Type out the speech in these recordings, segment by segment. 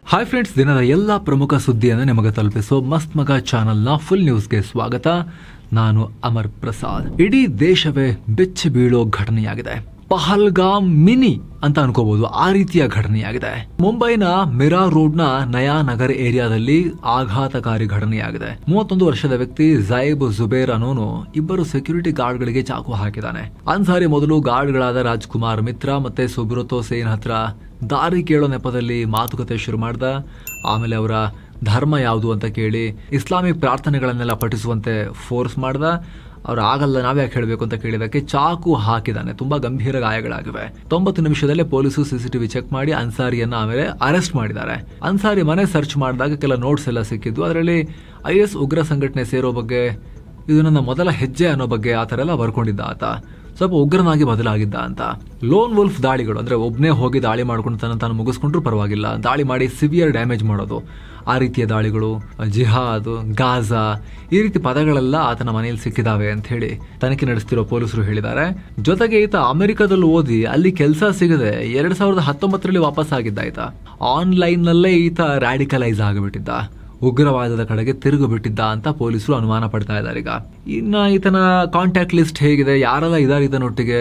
Hi friends, ದಿನದ ಎಲ್ಲ ಪ್ರಮುಖ ಸುದ್ದಿಯನ್ನು ನಿಮಗೆ ತಲುಪಿಸೋ ಮಸ್ತ್ ಮಗ ಚಾನಲ್ನ ಫುಲ್ ನ್ಯೂಸ್ಗೆ ಸ್ವಾಗತ. ನಾನು ಅಮರ್ ಪ್ರಸಾದ್. ಇಡೀ ದೇಶವೇ ಬೆಚ್ಚಿ ಬೀಳೋ ಘಟನೆಯಾಗಿದೆ. ಪಹಲ್ಗಾಮ್ ಮಿನಿ ಅಂತ ಅನ್ಕೋಬಹುದು, ಆ ರೀತಿಯ ಘಟನೆಯಾಗಿದೆ. ಮುಂಬೈನ ಮಿರಾ ರೋಡ್ ನ ನಯಾ ನಗರ್ ಏರಿಯಾದಲ್ಲಿ ಆಘಾತಕಾರಿ ಘಟನೆಯಾಗಿದೆ. 31 ವರ್ಷದ ವ್ಯಕ್ತಿ ಝೈಬ್ ಜುಬೇರ್ ಅನ್ನೋನು ಇಬ್ಬರು ಸೆಕ್ಯೂರಿಟಿ ಗಾರ್ಡ್ ಗಳಿಗೆ ಚಾಕು ಹಾಕಿದ್ದಾನೆ. ಅನ್ಸಾರಿ ಮೊದಲು ಗಾರ್ಡ್ಗಳಾದ ರಾಜ್ಕುಮಾರ್ ಮಿತ್ರ ಮತ್ತೆ ಸುಬ್ರತೋ ಸೇನ್ ಹತ್ರ ದಾರಿ ಕೇಳೋ ನೆಪದಲ್ಲಿ ಮಾತುಕತೆ ಶುರು ಮಾಡ್ದ. ಆಮೇಲೆ ಅವರ ಧರ್ಮ ಯಾವುದು ಅಂತ ಕೇಳಿ ಇಸ್ಲಾಮಿಕ್ ಪ್ರಾರ್ಥನೆಗಳನ್ನೆಲ್ಲ ಪಠಿಸುವಂತೆ ಫೋರ್ಸ್ ಮಾಡ್ದ. ಅವ್ರು ಆಗಲ್ಲ, ನಾವ್ಯಾಕೆ ಹೇಳಬೇಕು ಅಂತ ಕೇಳಿದಕ್ಕೆ ಚಾಕು ಹಾಕಿದಾನೆ. ತುಂಬಾ ಗಂಭೀರ ಗಾಯಗಳಾಗಿವೆ. 90 ನಿಮಿಷದಲ್ಲೇ ಪೊಲೀಸರು ಸಿಸಿಟಿವಿ ಚೆಕ್ ಮಾಡಿ ಅನ್ಸಾರಿಯನ್ನ ಆಮೇಲೆ ಅರೆಸ್ಟ್ ಮಾಡಿದ್ದಾರೆ. ಅನ್ಸಾರಿ ಮನೆ ಸರ್ಚ್ ಮಾಡಿದಾಗ ಕೆಲ ನೋಟ್ಸ್ ಎಲ್ಲ ಸಿಕ್ಕಿದ್ದು. ಅದರಲ್ಲಿ IS ಉಗ್ರ ಸಂಘಟನೆ ಸೇರೋ ಬಗ್ಗೆ, ಇದು ನನ್ನ ಮೊದಲ ಹೆಜ್ಜೆ ಅನ್ನೋ ಬಗ್ಗೆ ಆ ಥರ ಎಲ್ಲ ಬರ್ಕೊಂಡಿದ್ದ ಆತ. ಸ್ವಲ್ಪ ಉಗ್ರನಾಗಿ ಬದಲಾಗಿದ್ದ ಅಂತ. ಲೋನ್ ವುಲ್ಫ್ ದಾಳಿಗಳು ಅಂದ್ರೆ ಒಬ್ಬನೇ ಹೋಗಿ ದಾಳಿ ಮಾಡ್ಕೊಂಡು ತಾನು ಮುಗಿಸ್ಕೊಂಡ್ರು ಪರವಾಗಿಲ್ಲ, ದಾಳಿ ಮಾಡಿ ಸಿವಿಯರ್ ಡ್ಯಾಮೇಜ್ ಮಾಡೋದು, ಆ ರೀತಿಯ ದಾಳಿಗಳು, ಜಿಹಾದ್, ಗಾಜಾ, ಈ ರೀತಿ ಪದಗಳೆಲ್ಲ ಆತನ ಮನೆಯಲ್ಲಿ ಸಿಕ್ಕಿದಾವೆ ಅಂತ ಹೇಳಿ ತನಿಖೆ ನಡೆಸ್ತಿರೋ ಪೊಲೀಸರು ಹೇಳಿದ್ದಾರೆ. ಜೊತೆಗೆ ಈತ ಅಮೆರಿಕದಲ್ಲಿ ಓದಿ ಅಲ್ಲಿ ಕೆಲಸ ಸಿಗದೆ 2019ರಲ್ಲಿ ವಾಪಸ್ ಆಗಿದ್ದ. ಈತ ಆನ್ಲೈನ್ ನಲ್ಲೇ ಈತ ರ್ಯಾಡಿಕಲೈಸ್ ಆಗಿಬಿಟ್ಟಿದ್ದ, ಉಗ್ರವಾದದ ಕಡೆಗೆ ತಿರುಗು ಬಿಟ್ಟಿದ್ದ ಅಂತ ಪೊಲೀಸರು ಅನುಮಾನ ಪಡ್ತಾ ಇದ್ದಾರೆ. ಈಗ ಇನ್ನ ಈತನ ಕಾಂಟ್ಯಾಕ್ಟ್ ಲಿಸ್ಟ್ ಹೇಗಿದೆ, ಯಾರೆಲ್ಲ ಇದಾರೆ ಈತನೊಟ್ಟಿಗೆ,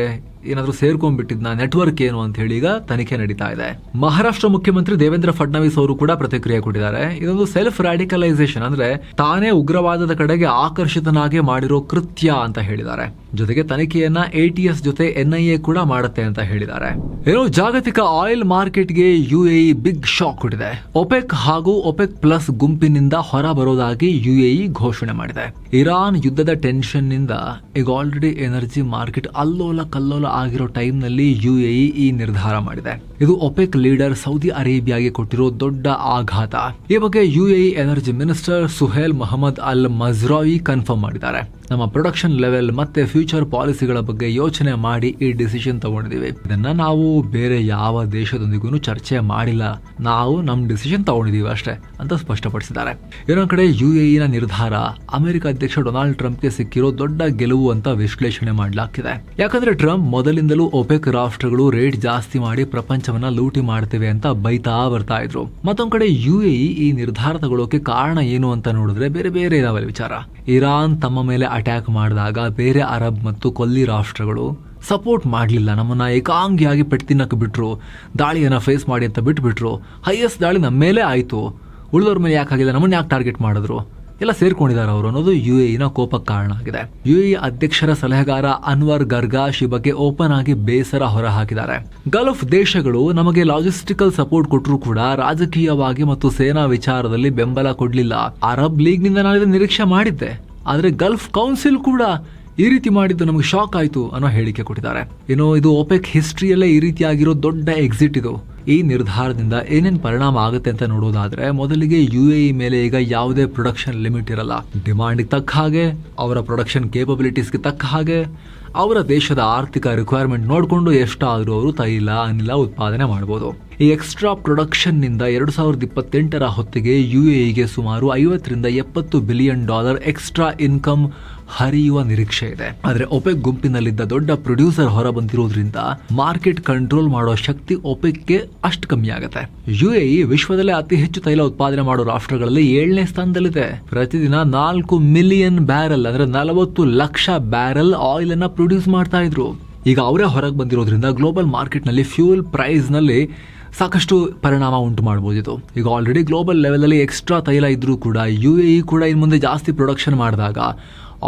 ಏನಾದ್ರೂ ಸೇರ್ಕೊಂಡ್ಬಿಟ್ಟಿದ್ನ, ನೆಟ್ವರ್ಕ್ ಏನು ಅಂತ ಹೇಳಿ ಈಗ ತನಿಖೆ ನಡೀತಾ ಇದೆ. ಮಹಾರಾಷ್ಟ್ರ ಮುಖ್ಯಮಂತ್ರಿ ದೇವೇಂದ್ರ ಫಡ್ನವೀಸ್ ಅವರು ಕೂಡ ಪ್ರತಿಕ್ರಿಯೆ ಕೊಟ್ಟಿದ್ದಾರೆ. ಇದೊಂದು ಸೆಲ್ಫ್ ರ್ಯಾಡಿಕಲೈಸೇಷನ್, ಅಂದ್ರೆ ತಾನೇ ಉಗ್ರವಾದದ ಕಡೆಗೆ ಆಕರ್ಷಿತನಾಗಿ ಮಾಡಿರೋ ಕೃತ್ಯ ಅಂತ ಹೇಳಿದ್ದಾರೆ. ಜೊತೆಗೆ ತನಿಖೆಯನ್ನ ATS ಜೊತೆ NIA ಕೂಡ ಮಾಡುತ್ತೆ ಅಂತ ಹೇಳಿದ್ದಾರೆ. ಏನೋ ಜಾಗತಿಕ ಆಯಿಲ್ ಮಾರ್ಕೆಟ್ಗೆ UAE ಬಿಗ್ ಶಾಕ್ ಕೊಟ್ಟಿದೆ. ಒಪೆಕ್ ಹಾಗೂ ಒಪೆಕ್ ಪ್ಲಸ್ ಗುಂಪಿನಿಂದ ಹೊರ ಬರೋದಾಗಿ UAE ಘೋಷಣೆ ಮಾಡಿದೆ. ಇರಾನ್ ಯುದ್ಧದ ಟೆನ್ಷನ್ ನಿಂದ ಈಗ ಆಲ್ರೆಡಿ ಎನರ್ಜಿ ಮಾರ್ಕೆಟ್ ಅಲ್ಲೋಲ ಕಲ್ಲೋಲ ಆಗಿರೋ ಟೈಮ್ ನಲ್ಲಿ UAE ಈ ನಿರ್ಧಾರ ಮಾಡಿದೆ. ಇದು ಒಪೆಕ್ ಲೀಡರ್ ಸೌದಿ ಅರೇಬಿಯಾಗೆ ಕೊಟ್ಟಿರೋ ದೊಡ್ಡ ಆಘಾತ. ಈ ಬಗ್ಗೆ UAE energy minister Suhail Mohammed Al Mazrouei confirm ಮಾಡಿದ್ದಾರೆ. ನಮ್ಮ ಪ್ರೊಡಕ್ಷನ್ ಲೆವೆಲ್ ಮತ್ತೆ ಫ್ಯೂಚರ್ ಪಾಲಿಸಿಗಳ ಬಗ್ಗೆ ಯೋಚನೆ ಮಾಡಿ ಈ ಡಿಸಿಷನ್ ತಗೊಂಡಿದ್ದೀವಿ. ಇದನ್ನ ನಾವು ಬೇರೆ ಯಾವ ದೇಶದೊಂದಿಗೂ ಚರ್ಚೆ ಮಾಡಿಲ್ಲ, ನಾವು ನಮ್ ಡಿಸಿಷನ್ ತಗೊಂಡಿದೀವಿ ಅಷ್ಟೇ ಅಂತ ಸ್ಪಷ್ಟಪಡಿಸಿದ್ದಾರೆ. ಇನ್ನೊಂದ್ ಕಡೆ UAE ನ ನಿರ್ಧಾರ ಅಮೆರಿಕ ಅಧ್ಯಕ್ಷ ಡೊನಾಲ್ಡ್ ಟ್ರಂಪ್ಗೆ ಸಿಕ್ಕಿರೋ ದೊಡ್ಡ ಗೆಲುವು ಅಂತ ವಿಶ್ಲೇಷಣೆ ಮಾಡಲಾಗ್ತಿದೆ. ಯಾಕಂದ್ರೆ ಟ್ರಂಪ್ ಮೊದಲಿಂದಲೂ ಒಪೆಕ್ ರಾಷ್ಟ್ರಗಳು ರೇಟ್ ಜಾಸ್ತಿ ಮಾಡಿ ಪ್ರಪಂಚವನ್ನ ಲೂಟಿ ಮಾಡ್ತೇವೆ ಅಂತ ಬೈತಾ ಬರ್ತಾ ಇದ್ರು. ಮತ್ತೊಂದ್ ಕಡೆ UAE ಈ ನಿರ್ಧಾರ ತಗೊಳ್ಳೋಕೆ ಕಾರಣ ಏನು ಅಂತ ನೋಡಿದ್ರೆ ಬೇರೆ ಬೇರೆ ಇದಾವೆ ವಿಚಾರ. ಇರಾನ್ ತಮ್ಮ ಮೇಲೆ ಅಟ್ಯಾಕ್ ಮಾಡಿದಾಗ ಬೇರೆ ಅರಬ್ ಮತ್ತು ಕೊಲ್ಲಿ ರಾಷ್ಟ್ರಗಳು ಸಪೋರ್ಟ್ ಮಾಡಲಿಲ್ಲ, ನಮ್ಮನ್ನ ಏಕಾಂಗಿಯಾಗಿ ಪೆಟ್ಟು ತಿನ್ನಕ್ಕೆ ಬಿಟ್ರು, ದಾಳಿಯನ್ನ ಫೇಸ್ ಮಾಡಿ ಅಂತ ಬಿಟ್ಬಿಟ್ರು. ಹೈಯೆಸ್ಟ್ ದಾಳಿ ನಮ್ಮ ಮೇಲೆ ಆಯ್ತು, ಉಳಿದವ್ರ ಮೇಲೆ ಯಾಕಾಗಿಲ್ಲ, ನಮ್ಮನ್ನ ಯಾಕೆ ಟಾರ್ಗೆಟ್ ಮಾಡಿದ್ರು, ಎಲ್ಲ ಸೇರ್ಕೊಂಡಿದ್ದಾರೆ ಅವರು ಅನ್ನೋದು UAE ನ ಕೋಪಕ್ಕೆ ಕಾರಣ ಆಗಿದೆ. UAE ಅಧ್ಯಕ್ಷರ ಸಲಹೆಗಾರ ಅನ್ವರ್ ಗರ್ಗಾಶ್ ಈ ಬಗ್ಗೆ ಓಪನ್ ಆಗಿ ಬೇಸರ ಹೊರ ಹಾಕಿದ್ದಾರೆ. ಗಲ್ಫ್ ದೇಶಗಳು ನಮಗೆ ಲಾಜಿಸ್ಟಿಕಲ್ ಸಪೋರ್ಟ್ ಕೊಟ್ಟರು ಕೂಡ ರಾಜಕೀಯವಾಗಿ ಮತ್ತು ಸೇನಾ ವಿಚಾರದಲ್ಲಿ ಬೆಂಬಲ ಕೊಡ್ಲಿಲ್ಲ. ಅರಬ್ ಲೀಗ್ ನಿಂದ ನಾನು ನಿರೀಕ್ಷೆ ಮಾಡಿದ್ದೆ, ಆದ್ರೆ ಗಲ್ಫ್ ಕೌನ್ಸಿಲ್ ಕೂಡ ಈ ರೀತಿ ಮಾಡಿದ್ದು ನಮಗೆ ಶಾಕ್ ಆಯ್ತು ಅನ್ನೋ ಹೇಳಿಕೆ ಕೊಟ್ಟಿದ್ದಾರೆ. ಇನ್ನು ಇದು ಒಪೆಕ್ ಹಿಸ್ಟ್ರಿಯಲ್ಲೇ ಈ ರೀತಿಯಾಗಿರೋ ದೊಡ್ಡ ಎಕ್ಸಿಟ್ ಇದು. ಈ ನಿರ್ಧಾರದಿಂದ ಏನೇನ್ ಪರಿಣಾಮ ಆಗುತ್ತೆ ಅಂತ ನೋಡೋದಾದ್ರೆ, ಮೊದಲಿಗೆ UAE ಮೇಲೆ ಈಗ ಯಾವುದೇ ಪ್ರೊಡಕ್ಷನ್ ಲಿಮಿಟ್ ಇರಲ್ಲ. ಡಿಮಾಂಡ್ಗೆ ತಕ್ಕ ಹಾಗೆ, ಅವರ ಪ್ರೊಡಕ್ಷನ್ ಕೇಪಬಿಲಿಟೀಸ್ಗೆ ತಕ್ಕ ಹಾಗೆ, ಅವರ ದೇಶದ ಆರ್ಥಿಕ ರಿಕ್ವೈರ್ಮೆಂಟ್ ನೋಡಿಕೊಂಡು ಎಷ್ಟಾದ್ರೂ ಅವರು ತೈಲ ಅನಿಲ ಉತ್ಪಾದನೆ ಮಾಡಬಹುದು. ಈ ಎಕ್ಸ್ಟ್ರಾ ಪ್ರೊಡಕ್ಷನ್ ನಿಂದ 2028ರ ಹೊತ್ತಿಗೆ UAEಗೆ ಸುಮಾರು $50-70 ಬಿಲಿಯನ್ ಎಕ್ಸ್ಟ್ರಾ ಇನ್ಕಮ್ ಹರಿಯುವ ನಿರೀಕ್ಷೆ ಇದೆ. ಆದ್ರೆ ಒಪೆಕ್ ಗುಂಪಿನಲ್ಲಿದ್ದ ದೊಡ್ಡ ಪ್ರೊಡ್ಯೂಸರ್ ಹೊರ ಬಂದಿರೋದ್ರಿಂದ ಮಾರ್ಕೆಟ್ ಕಂಟ್ರೋಲ್ ಮಾಡೋ ಶಕ್ತಿ ಒಪೆಕ್ಗೆ ಅಷ್ಟು ಕಮ್ಮಿ ಆಗುತ್ತೆ. UAE ವಿಶ್ವದಲ್ಲೇ ಅತಿ ಹೆಚ್ಚು ತೈಲ ಉತ್ಪಾದನೆ ಮಾಡೋ ರಾಷ್ಟ್ರಗಳಲ್ಲಿ 7ನೇ ಸ್ಥಾನದಲ್ಲಿದೆ. ಪ್ರತಿದಿನ 4 ಮಿಲಿಯನ್ ಬ್ಯಾರೆಲ್ ಅಂದ್ರೆ 40 ಲಕ್ಷ ಬ್ಯಾರೆಲ್ ಆಯಿಲ್ ಅನ್ನ ಪ್ರೊಡ್ಯೂಸ್ ಮಾಡ್ತಾ ಇದ್ರು. ಈಗ ಅವರೇ ಹೊರಗೆ ಬಂದಿರೋದ್ರಿಂದ ಗ್ಲೋಬಲ್ ಮಾರ್ಕೆಟ್ ನಲ್ಲಿ ಫ್ಯೂಲ್ ಪ್ರೈಸ್ ನಲ್ಲಿ ಸಾಕಷ್ಟು ಪರಿಣಾಮ ಉಂಟು ಮಾಡಬಹುದು. ಈಗ ಆಲ್ರೆಡಿ ಗ್ಲೋಬಲ್ ಲೆವೆಲ್ ಅಲ್ಲಿ ಎಕ್ಸ್ಟ್ರಾ ತೈಲ ಇದ್ರೂ ಕೂಡ UAE ಕೂಡ ಇನ್ನು ಮುಂದೆ ಜಾಸ್ತಿ ಪ್ರೊಡಕ್ಷನ್ ಮಾಡಿದಾಗ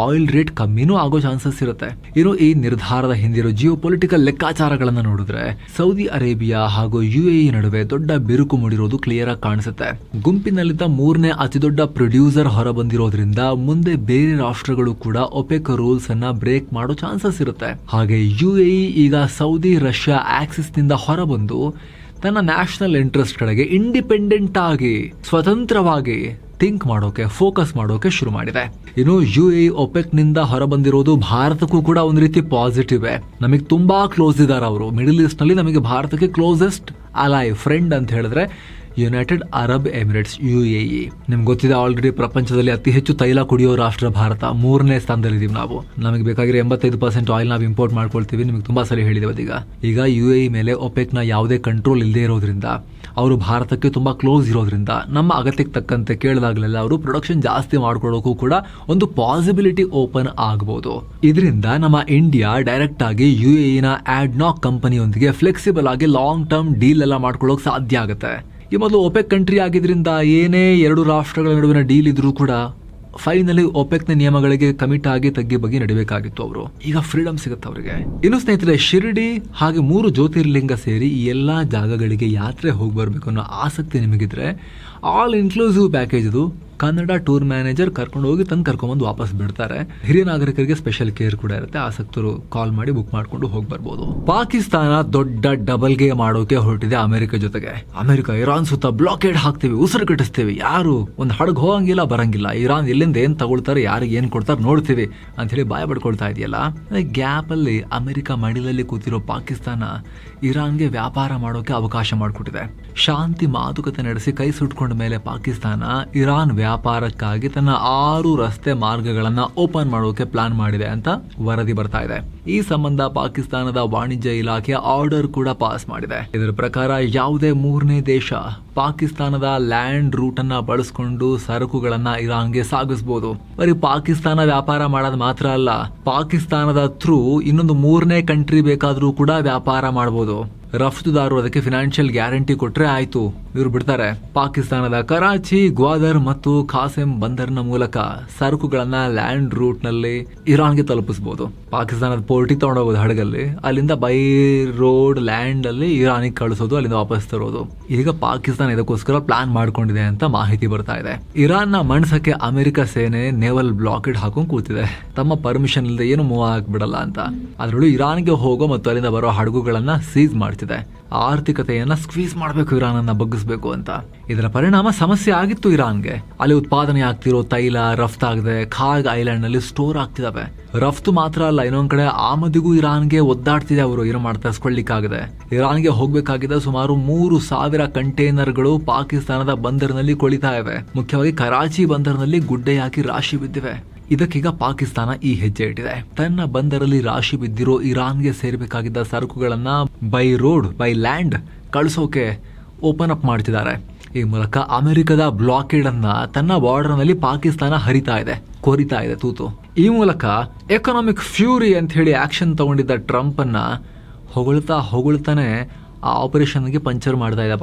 ಆಯಿಲ್ ರೇಟ್ ಕಮ್ಮಿನೂ ಆಗೋ ಚಾನ್ಸಸ್ ಇರುತ್ತೆ. ಇನ್ನು ಈ ನಿರ್ಧಾರದ ಹಿಂದಿರೋ ಜಿಯೋ ಪೊಲಿಟಿಕಲ್ ಲೆಕ್ಕಾಚಾರಗಳನ್ನ ನೋಡಿದ್ರೆ ಸೌದಿ ಅರೇಬಿಯಾ ಹಾಗೂ UAE ನಡುವೆ ದೊಡ್ಡ ಬಿರುಕು ಮೂಡಿರೋದು ಕ್ಲಿಯರ್ ಆಗಿ ಕಾಣಿಸುತ್ತೆ. ಗುಂಪಿನಲ್ಲಿದ್ದ 3ನೇ ಅತಿ ದೊಡ್ಡ ಪ್ರೊಡ್ಯೂಸರ್ ಹೊರ ಬಂದಿರೋದ್ರಿಂದ ಮುಂದೆ ಬೇರೆ ರಾಷ್ಟ್ರಗಳು ಕೂಡ ಒಪೆಕ್ ರೂಲ್ಸ್ ಅನ್ನ ಬ್ರೇಕ್ ಮಾಡೋ ಚಾನ್ಸಸ್ ಇರುತ್ತೆ. ಹಾಗೆ UAE ಈಗ ಸೌದಿ ರಷ್ಯಾ ಆಕ್ಸಿಸ್ ನಿಂದ ಹೊರಬಂದು ತನ್ನ ನ್ಯಾಷನಲ್ ಇಂಟ್ರೆಸ್ಟ್ ಕಡೆಗೆ ಇಂಡಿಪೆಂಡೆಂಟ್ ಆಗಿ ಸ್ವತಂತ್ರವಾಗಿ ಥಿಂಕ್ ಮಾಡೋಕೆ, ಫೋಕಸ್ ಮಾಡೋಕೆ ಶುರು ಮಾಡಿದೆ. ಇನ್ನು UAE ಒಪೆಕ್ ನಿಂದ ಹೊರಬಂದಿರೋದು ಭಾರತಕ್ಕೂ ಕೂಡ ಒಂದು ರೀತಿ ಪಾಸಿಟಿವ್. ನಮಗೆ ತುಂಬಾ ಕ್ಲೋಸ್ ಇದ್ದಾರೆ ಅವರು. ಮಿಡಲ್ ಈಸ್ಟ್ ನಲ್ಲಿ ನಮಗೆ ಭಾರತಕ್ಕೆ ಕ್ಲೋಸೆಸ್ಟ್ ಅಲೈ ಫ್ರೆಂಡ್ ಅಂತ ಹೇಳಿದ್ರೆ ಯುನೈಟೆಡ್ ಅರಬ್ ಎಮಿರೇಟ್ಸ್ UAE. ನಿಮ್ಗೆ ಗೊತ್ತಿದೆ ಆಲ್ರೆಡಿ ಪ್ರಪಂಚದಲ್ಲಿ ಅತಿ ಹೆಚ್ಚು ತೈಲ ಕುಡಿಯೋ ರಾಷ್ಟ್ರ ಭಾರತ, 3ನೇ ಸ್ಥಾನದಲ್ಲಿದ್ದೀವಿ ನಾವು. ನಮಗೆ ಬೇಕಾಗಿರೋ 85% ಆಯಿಲ್ ನಾವು ಇಂಪೋರ್ಟ್ ಮಾಡ್ಕೊಳ್ತೀವಿ. ನಿಮಗೆ ತುಂಬಾ ಸರಿ ಹೇಳಿದ್ದೇವೆ. ಈಗ UAE ಮೇಲೆ ಒಪೆಕ್ ನ ಯಾವುದೇ ಕಂಟ್ರೋಲ್ ಇಲ್ಲದೆ ಇರೋದ್ರಿಂದ ಅವರು ಭಾರತಕ್ಕೆ ತುಂಬಾ ಕ್ಲೋಸ್ ಇರೋದ್ರಿಂದ ನಮ್ಮ ಅಗತ್ಯಕ್ಕೆ ತಕ್ಕಂತೆ ಕೇಳಿದಾಗಲೆಲ್ಲ ಅವರು ಪ್ರೊಡಕ್ಷನ್ ಜಾಸ್ತಿ ಮಾಡ್ಕೊಳ್ಳೋಕ್ಕೂ ಕೂಡ ಒಂದು ಪಾಸಿಬಿಲಿಟಿ ಓಪನ್ ಆಗಬಹುದು. ಇದರಿಂದ ನಮ್ಮ ಇಂಡಿಯಾ ಡೈರೆಕ್ಟ್ ಆಗಿ UAE ಆಡ್ನಾಕ್ ಕಂಪನಿಯೊಂದಿಗೆ ಫ್ಲೆಕ್ಸಿಬಲ್ ಆಗಿ ಲಾಂಗ್ ಟರ್ಮ್ ಡೀಲ್ ಎಲ್ಲ ಮಾಡ್ಕೊಳ್ಳೋಕೆ ಸಾಧ್ಯ ಆಗುತ್ತೆ. ಈ ಮೊದಲು ಒಪೆಕ್ ಕಂಟ್ರಿ ಆಗಿದ್ರಿಂದ ಏನೇ ಎರಡು ರಾಷ್ಟ್ರಗಳ ನಡುವಿನ ಡೀಲ್ ಇದ್ರೂ ಕೂಡ ಫೈನಲಿ ಒಪೆಕ್ನ ನಿಯಮಗಳಿಗೆ ಕಮಿಟ್ ಆಗಿ ತಗ್ಗಿ ಬಗ್ಗೆ ನಡಿಬೇಕಾಗಿತ್ತು. ಅವರು ಈಗ ಫ್ರೀಡಮ್ ಸಿಗುತ್ತೆ ಅವರಿಗೆ. ಇನ್ನು ಸ್ನೇಹಿತರೆ, ಶಿರ್ಡಿ ಹಾಗೆ 3 ಜ್ಯೋತಿರ್ಲಿಂಗ ಸೇರಿ ಈ ಎಲ್ಲಾ ಜಾಗಗಳಿಗೆ ಯಾತ್ರೆ ಹೋಗಿ ಬರ್ಬೇಕು ಅನ್ನೋ ಆಸಕ್ತಿ ನಿಮಗಿದ್ರೆ ಆಲ್ ಇನ್ಕ್ಲೂಸಿವ್ ಪ್ಯಾಕೇಜ್ ಇದು. ಕನ್ನಡ ಟೂರ್ ಮ್ಯಾನೇಜರ್ ಕರ್ಕೊಂಡು ಹೋಗಿ ಕರ್ಕೊಂಡ್ಬಂದು ವಾಪಸ್ ಬಿಡ್ತಾರೆ. ಹಿರಿಯ ನಾಗರಿಕರಿಗೆ ಸ್ಪೆಷಲ್ ಕೇರ್ ಕೂಡ ಇರುತ್ತೆ. ಆಸಕ್ತರು ಕಾಲ್ ಮಾಡಿ ಬುಕ್ ಮಾಡ್ಕೊಂಡು ಹೋಗಿ ಬರ್ಬೋದು. ಪಾಕಿಸ್ತಾನ ದೊಡ್ಡ ಡಬಲ್ ಗೇಮ್ ಮಾಡೋಕೆ ಹೊರಟಿದೆ ಅಮೆರಿಕ ಜೊತೆಗೆ. ಅಮೆರಿಕ ಇರಾನ್ ಸುತ್ತ ಬ್ಲಾಕೇಡ್ ಹಾಕ್ತೀವಿ, ಉಸಿರು ಕಟ್ಟಿಸ್ತೀವಿ, ಯಾರು ಒಂದು ಹಡಗು ಹೋಗಂಗಿಲ್ಲ ಬರಂಗಿಲ್ಲ, ಇರಾನ್ ಎಲ್ಲಿಂದ ಏನ್ ತಗೊಳ್ತಾರೆ, ಯಾರಿಗೆ ಏನ್ ಕೊಡ್ತಾರೆ ನೋಡ್ತೀವಿ ಅಂತ ಹೇಳಿ ಬಾಯ ಪಡ್ಕೊಳ್ತಾ ಇದೆಯಲ್ಲ. ಗ್ಯಾಪ್ ಅಲ್ಲಿ ಅಮೆರಿಕ ಮಡಿಲಲ್ಲಿ ಕೂತಿರೋ ಪಾಕಿಸ್ತಾನ ಇರಾನ್ಗೆ ವ್ಯಾಪಾರ ಮಾಡೋಕೆ ಅವಕಾಶ ಮಾಡಿಕೊಟ್ಟಿದೆ. ಶಾಂತಿ ಮಾತುಕತೆ ನಡೆಸಿ ಕೈ ಸುಟ್ಕೊಂಡ ಮೇಲೆ ಪಾಕಿಸ್ತಾನ ಇರಾನ್ ವ್ಯಾಪಾರಕ್ಕಾಗಿ ತನ್ನ 6 ರಸ್ತೆ ಮಾರ್ಗಗಳನ್ನ ಓಪನ್ ಮಾಡೋಕೆ ಪ್ಲಾನ್ ಮಾಡಿದೆ ಅಂತ ವರದಿ ಬರ್ತಾ ಇದೆ. ಈ ಸಂಬಂಧ ಪಾಕಿಸ್ತಾನದ ವಾಣಿಜ್ಯ ಇಲಾಖೆ ಆರ್ಡರ್ ಕೂಡ ಪಾಸ್ ಮಾಡಿದೆ. ಇದರ ಪ್ರಕಾರ ಯಾವುದೇ 3ನೇ ದೇಶ ಪಾಕಿಸ್ತಾನದ ಲ್ಯಾಂಡ್ ರೂಟ್ ಅನ್ನ ಬಳಸಿಕೊಂಡು ಸರಕುಗಳನ್ನ ಇರಾನ್ಗೆ ಸಾಗಿಸಬಹುದು. ಬರೀ ಪಾಕಿಸ್ತಾನ ವ್ಯಾಪಾರ ಮಾಡೋದು ಮಾತ್ರ ಅಲ್ಲ, ಪಾಕಿಸ್ತಾನದ ಥ್ರೂ ಇನ್ನೊಂದು 3ನೇ ಕಂಟ್ರಿ ಬೇಕಾದ್ರೂ ಕೂಡ ವ್ಯಾಪಾರ ಮಾಡಬಹುದು. ರಫ್ತುದಾರರು ಅದಕ್ಕೆ ಫಿನಾನ್ಷಿಯಲ್ ಗ್ಯಾರಂಟಿ ಕೊಟ್ರೆ ಆಯ್ತು, ಇವರು ಬಿಡ್ತಾರೆ. ಪಾಕಿಸ್ತಾನದ ಕರಾಚಿ, ಗ್ವಾದರ್ ಮತ್ತು ಖಾಸೆಂ ಬಂದರ್ನ ಮೂಲಕ ಸರಕುಗಳನ್ನ ಲ್ಯಾಂಡ್ ರೂಟ್ ನಲ್ಲಿ ಇರಾನ್ಗೆ ತಲುಪಿಸಬಹುದು. ಪಾಕಿಸ್ತಾನದ ಪೋರ್ಟಿಗೆ ತಗೊಂಡೋಗೋದು ಹಡಗಲ್ಲಿ, ಅಲ್ಲಿಂದ ಬೈ ರೋಡ್ ಲ್ಯಾಂಡ್ ಅಲ್ಲಿ ಇರಾನಿಗೆ ಕಳಿಸೋದು, ಅಲ್ಲಿಂದ ವಾಪಸ್ ತರೋದು. ಈಗ ಪಾಕಿಸ್ತಾನ ಇದಕ್ಕೋಸ್ಕರ ಪ್ಲಾನ್ ಮಾಡ್ಕೊಂಡಿದೆ ಅಂತ ಮಾಹಿತಿ ಬರ್ತಾ ಇದೆ. ಇರಾನ್ ನ ಮಣ್ಸಕ್ಕೆ ಅಮೆರಿಕ ಸೇನೆ ನೇವಲ್ ಬ್ಲಾಕೆಡ್ ಹಾಕೊಂಡು ಕೂತಿದೆ, ತಮ್ಮ ಪರ್ಮಿಷನ್ ಇಲ್ಲದೆ ಏನು ಮೂವ್ ಆಗ್ಬಿಡಲ್ಲ ಅಂತ. ಅದರಲ್ಲೂ ಇರಾನ್ಗೆ ಹೋಗೋ ಮತ್ತು ಅಲ್ಲಿಂದ ಬರೋ ಹಡಗುಗಳನ್ನ ಸೀಸ್ ಮಾಡ್ತಿದೆ. ಆರ್ಥಿಕತೆಯನ್ನ ಸ್ಕ್ವೀಸ್ ಮಾಡಬೇಕು, ಇರಾನ್ ಅನ್ನ ಬಗ್ಗಿಸಬೇಕು ಅಂತ. ಇದರ ಪರಿಣಾಮ ಸಮಸ್ಯೆ ಆಗಿತ್ತು ಇರಾನ್ಗೆ. ಅಲ್ಲಿ ಉತ್ಪಾದನೆ ಆಗ್ತಿರೋ ತೈಲ ರಫ್ತಾಗದೆ ಖಾಗ್ ಐಲ್ಯಾಂಡ್ ನಲ್ಲಿ ಸ್ಟೋರ್ ಆಗ್ತಿದಾವೆ. ರಫ್ತು ಮಾತ್ರ ಅಲ್ಲ, ಇನ್ನೊಂದ್ ಕಡೆ ಆಮದಿಗೂ ಇರಾನ್ಗೆ ಒದ್ದಾಡ್ತಿದೆ. ಅವರು ಏನು ತರಿಸ್ಕೊಳ್ಳಿಕ್ಕಾಗದೆ. ಇರಾನ್ಗೆ ಹೋಗ್ಬೇಕಾಗಿದ್ದ ಸುಮಾರು 3,000 ಕಂಟೈನರ್ಗಳು ಪಾಕಿಸ್ತಾನದ ಬಂದರಿನಲ್ಲಿ ಕೊಳಿತಾ ಇವೆ. ಮುಖ್ಯವಾಗಿ ಕರಾಚಿ ಬಂದರಿನಲ್ಲಿ ಗುಡ್ಡೆಯಾಗಿ ರಾಶಿ ಬಿದ್ದಿವೆ. ಇದಕ್ಕೀಗ ಪಾಕಿಸ್ತಾನ ಈ ಹೆಜ್ಜೆ ಇಟ್ಟಿದೆ. ತನ್ನ ಬಂದರಲ್ಲಿ ರಾಶಿ ಬಿದ್ದಿರೋ ಇರಾನ್ಗೆ ಸೇರಬೇಕಾಗಿದ್ದ ಸರಕುಗಳನ್ನ ಬೈ ರೋಡ್ ಬೈ ಲ್ಯಾಂಡ್ ಕಳಿಸೋಕೆ ಓಪನ್ ಅಪ್ ಮಾಡ್ತಿದ್ದಾರೆ. ಈ ಮೂಲಕ ಅಮೆರಿಕದ ಬ್ಲಾಕೇಡ್ ಅನ್ನ ತನ್ನ ಬಾರ್ಡರ್ ನಲ್ಲಿ ಪಾಕಿಸ್ತಾನ ಕೊರಿತಾ ಇದೆ ತೂತು. ಈ ಮೂಲಕ ಎಕನಾಮಿಕ್ ಫ್ಯೂರಿ ಅಂತ ಹೇಳಿ ಆಕ್ಷನ್ ತಗೊಂಡಿದ್ದ ಟ್ರಂಪ್ ಅನ್ನ ಹೊಗಳ್ತಾನೆ ಆ ಆಪರೇಷನ್ಗೆ ಪಂಚರ್ ಮಾಡ್ತಾ ಇದೆ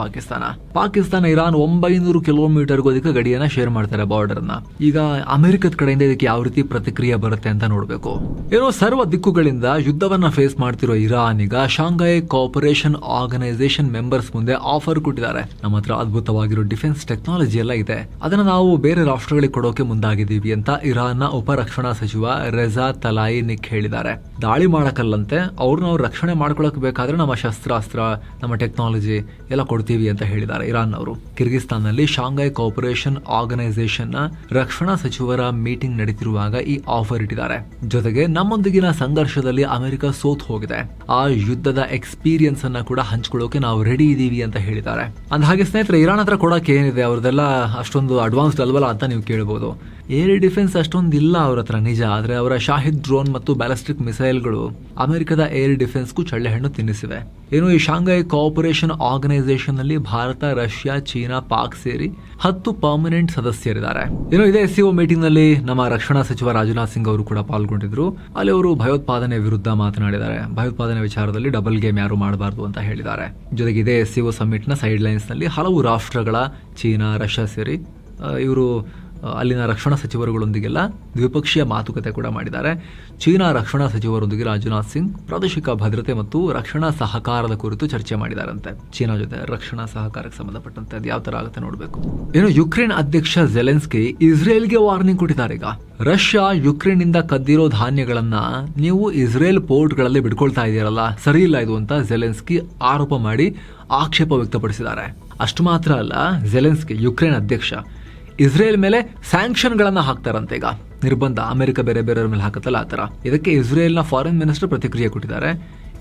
ಪಾಕಿಸ್ತಾನ ಇರಾನ್ 900 ಕಿಲೋಮೀಟರ್ಗೂ ಅಧಿಕ ಗಡಿಯನ್ನ ಶೇರ್ ಮಾಡ್ತಾರೆ ಬಾರ್ಡರ್ನ. ಈಗ ಅಮೆರಿಕದ ಕಡೆಯಿಂದ ಇದಕ್ಕೆ ಯಾವ ರೀತಿ ಪ್ರತಿಕ್ರಿಯೆ ಬರುತ್ತೆ ಅಂತ ನೋಡ್ಬೇಕು. ಏನೋ ಸರ್ವ ದಿಕ್ಕುಗಳಿಂದ ಯುದ್ಧವನ್ನ ಫೇಸ್ ಮಾಡ್ತಿರೋ ಇರಾನ್ ಈಗ ಶಾಂಘೈ ಕೋಆಪರೇಷನ್ ಆರ್ಗನೈಸೇಷನ್ ಮೆಂಬರ್ಸ್ ಮುಂದೆ ಆಫರ್ ಕೊಟ್ಟಿದ್ದಾರೆ. ನಮ್ಮ ಹತ್ರ ಅದ್ಭುತವಾಗಿರೋ ಡಿಫೆನ್ಸ್ ಟೆಕ್ನಾಲಜಿ ಎಲ್ಲ ಇದೆ, ಅದನ್ನ ನಾವು ಬೇರೆ ರಾಷ್ಟ್ರಗಳಿಗೆ ಕೊಡೋಕೆ ಮುಂದಾಗಿದ್ದೀವಿ ಅಂತ ಇರಾನ್ನ ಉಪರಕ್ಷಣಾ ಸಚಿವ ರೆಜಾ ತಲಾಯಿನಿಕ್ ಹೇಳಿದ್ದಾರೆ. ದಾಳಿ ಮಾಡಕ್ಕಲ್ಲಂತೆ, ಅವ್ರನ್ನ ಅವ್ರು ರಕ್ಷಣೆ ಮಾಡ್ಕೊಳಕ್ ಬೇಕಾದ್ರೆ ನಮ್ಮ ಶಸ್ತ್ರಾಸ್ತ್ರ, ನಮ್ಮ ಟೆಕ್ನಾಲಜಿ ಎಲ್ಲ ಕೊಡ್ತೀವಿ ಅಂತ ಹೇಳಿದ್ದಾರೆ ಇರಾನ್ ಅವರು. ಕಿರ್ಗಿಸ್ತಾನ್ನಲ್ಲಿ ಶಾಂಘೈ ಕೋಆಪರೇಷನ್ ಆರ್ಗನೈಸೇಷನ್ ನ ರಕ್ಷಣಾ ಸಚಿವರ ಮೀಟಿಂಗ್ ನಡೀತಿರುವಾಗ ಈ ಆಫರ್ ಇಟ್ಟಿದ್ದಾರೆ. ಜೊತೆಗೆ ನಮ್ಮೊಂದಿಗಿನ ಸಂಘರ್ಷದಲ್ಲಿ ಅಮೆರಿಕ ಸೋತ್ ಹೋಗಿದೆ, ಆ ಯುದ್ಧದ ಎಕ್ಸ್ಪೀರಿಯನ್ಸ್ ಅನ್ನ ಕೂಡ ಹಂಚ್ಕೊಳ್ಳೋಕೆ ನಾವು ರೆಡಿ ಇದೀವಿ ಅಂತ ಹೇಳಿದ್ದಾರೆ. ಅಂದ ಹಾಗೆ ಸ್ನೇಹಿತರೆ, ಇರಾನ್ ಹತ್ರ ಕೊಡಕ್ಕೆ ಏನಿದೆ, ಅವ್ರದೆಲ್ಲ ಅಷ್ಟೊಂದು ಅಡ್ವಾನ್ಸ್ಡ್ ಅಲ್ವಲ್ಲ ಅಂತ ನೀವು ಕೇಳಬಹುದು. ಏರ್ ಡಿಫೆನ್ಸ್ ಅಷ್ಟೊಂದು ಇಲ್ಲ ಅವ್ರ ಹತ್ರ ನಿಜ, ಆದ್ರೆ ಅವರ ಶಾಹಿದ್ ಡ್ರೋನ್ ಮತ್ತು ಬ್ಯಾಲಿಸ್ಟಿಕ್ ಮಿಸೈಲ್ಗಳು ಅಮೆರಿಕದ ಏರ್ ಡಿಫೆನ್ಸ್ಗೂ ಚಳ್ಳೆಹಣ್ಣು ತಿನ್ನಿಸಿವೆ. ಏನು ಈ ಶಾಂಘೈ ಕೋಆಪರೇಷನ್ ಆರ್ಗನೈಸೇಷನ್ ನಲ್ಲಿ ಭಾರತ, ರಷ್ಯಾ, ಚೀನಾ, ಪಾಕ್ ಸೇರಿ 10 ಪರ್ಮನೆಂಟ್ ಸದಸ್ಯರಿದ್ದಾರೆ. ಏನು ಇದೇ SCO ಮೀಟಿಂಗ್ ನಲ್ಲಿ ನಮ್ಮ ರಕ್ಷಣಾ ಸಚಿವ ರಾಜನಾಥ್ ಸಿಂಗ್ ಅವರು ಕೂಡ ಪಾಲ್ಗೊಂಡಿದ್ರು. ಅಲ್ಲಿ ಅವರು ಭಯೋತ್ಪಾದನೆ ವಿರುದ್ಧ ಮಾತನಾಡಿದ್ದಾರೆ. ಭಯೋತ್ಪಾದನೆ ವಿಚಾರದಲ್ಲಿ ಡಬಲ್ ಗೇಮ್ ಯಾರು ಮಾಡಬಾರ್ದು ಅಂತ ಹೇಳಿದ್ದಾರೆ. ಜೊತೆಗೆ ಇದೇ SCO ಸಮ್ಮಿಟ್ ನ ಸೈಡ್ ಲೈನ್ಸ್ ನಲ್ಲಿ ಹಲವು ರಾಷ್ಟ್ರಗಳ ಚೀನಾ, ರಷ್ಯಾ ಸೇರಿ ಇವರು ಅಲ್ಲಿನ ರಕ್ಷಣಾ ಸಚಿವರುಗಳೊಂದಿಗೆಲ್ಲ ದ್ವಿಪಕ್ಷೀಯ ಮಾತುಕತೆ ಕೂಡ ಮಾಡಿದ್ದಾರೆ. ಚೀನಾ ರಕ್ಷಣಾ ಸಚಿವರೊಂದಿಗೆ ರಾಜನಾಥ್ ಸಿಂಗ್ ಪ್ರಾದೇಶಿಕ ಭದ್ರತೆ ಮತ್ತು ರಕ್ಷಣಾ ಸಹಕಾರದ ಕುರಿತು ಚರ್ಚೆ ಮಾಡಿದಾರಂತೆ. ಚೀನಾ ಜೊತೆ ರಕ್ಷಣಾ ಸಹಕಾರಕ್ಕೆ ಸಂಬಂಧಪಟ್ಟಂತೆ ಅದು ಯಾವ ತರ ಆಗುತ್ತೆ ನೋಡಬೇಕು. ಏನು ಯುಕ್ರೇನ್ ಅಧ್ಯಕ್ಷ ಜೆಲೆನ್ಸ್ಕಿ ಇಸ್ರೇಲ್ಗೆ ವಾರ್ನಿಂಗ್ ಕೊಟ್ಟಿದ್ದಾರೆ. ಈಗ ರಷ್ಯಾ ಯುಕ್ರೇನ್ ನಿಂದ ಕದ್ದಿರೋ ಧಾನ್ಯಗಳನ್ನ ನೀವು ಇಸ್ರೇಲ್ ಪೋರ್ಟ್ ಗಳಲ್ಲಿ ಬಿಡ್ಕೊಳ್ತಾ ಇದೀರಲ್ಲ, ಸರಿ ಇಲ್ಲ ಇದು ಅಂತ ಜೆಲೆನ್ಸ್ಕಿ ಆರೋಪ ಮಾಡಿ ಆಕ್ಷೇಪ ವ್ಯಕ್ತಪಡಿಸಿದ್ದಾರೆ. ಅಷ್ಟು ಮಾತ್ರ ಅಲ್ಲ, ಜೆಲೆನ್ಸ್ಕಿ ಯುಕ್ರೇನ್ ಅಧ್ಯಕ್ಷ ಇಸ್ರೇಲ್ ಮೇಲೆ ಸ್ಯಾಂಕ್ಷನ್ ಗಳನ್ನ ಹಾಕ್ತಾರಂತೆ. ಈಗ ನಿರ್ಬಂಧ ಅಮೆರಿಕ ಬೇರೆ ಬೇರೆಯವ್ರ ಮೇಲೆ ಹಾಕತ್ತಲ್ಲ, ಆ ತರ. ಇದಕ್ಕೆ ಇಸ್ರೇಲ್ ನ ಫಾರಿನ್ ಮಿನಿಸ್ಟರ್ ಪ್ರತಿಕ್ರಿಯೆ ಕೊಟ್ಟಿದ್ದಾರೆ.